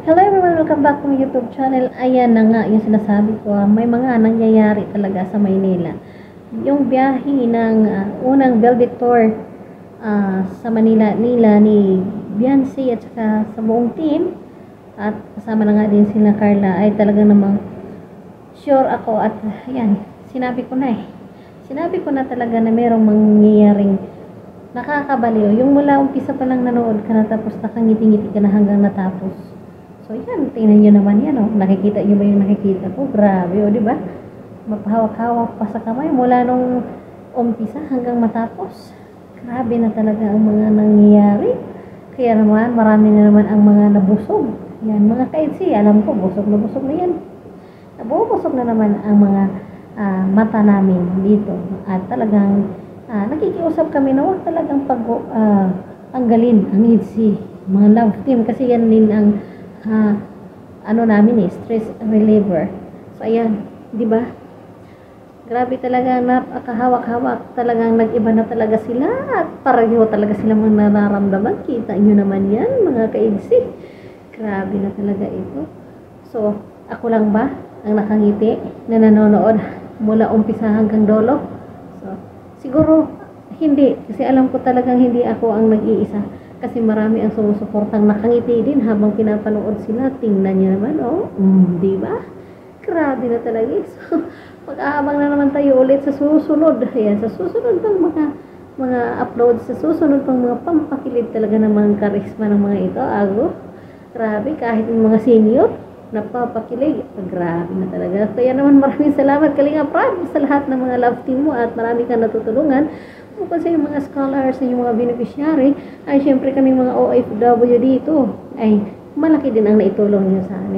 Hello everyone! Welcome back to my YouTube channel. Ayan na nga yung sinasabi ko. May mga nangyayari talaga sa Maynila. Yung biyahe ng unang Velvet Tour sa Manila nila ni Beyonce at saka sa buong team. At kasama na nga din sila Carla ay talaga namang sure ako at ayan, sinabi ko na talaga na merong mangyayaring nakakabaliw. Yung mula umpisa pa lang nanood ka na tapos nakangiti-ngiti ka na hanggang natapos. So, yan. Tingnan nyo naman yan, oh. Nakikita nyo ba yung nakikita ko? Grabe, oh, diba? Mapahawak-hawak pa sa kamay mula nung umpisa hanggang matapos. Grabe na talaga ang mga nangyayari. Kaya naman, marami na naman ang mga nabusog. Yan, mga kaitsi. Alam ko, busog na yan. Nabubusog na naman ang mga mata namin dito. At talagang nakikiusap kami na huwag talagang tanggalin ang ITZY. Mga love team. Kasi yan din ang namin stress reliever. So ayan, 'di ba? Grabe talaga, napakahawak-hawak, talagang nag-iba na talaga sila at pareho talaga sila mga nararamdaman. Kita niyo naman 'yan, mga kaigsi. Grabe na talaga ito. So, ako lang ba ang nakangiti na nanonood mula umpisa hanggang dulo? So, siguro hindi, kasi alam ko talagang hindi ako ang nag-iisa. Kasi marami ang sumusuportang nakangiti din habang pinapanood sila. Tingnan niyo naman, oh. Di ba? Grabe na talaga. So, pag-aabang na naman tayo ulit sa susunod. Ayan, sa susunod pang mga upload, sa susunod pang mga pampakilid talaga ng mga karisma ng mga ito. Grabe, kahit yung mga senior, napapakilig. Grabe na talaga. Kaya naman maraming salamat, Kalinga Prab, sa lahat ng mga love team mo at marami kang natutulungan. Bukod sa yung mga scholars sa yung mga beneficiary, ay syempre kaming mga OFW dito, ay malaki din ang naitulong niyo sa amin.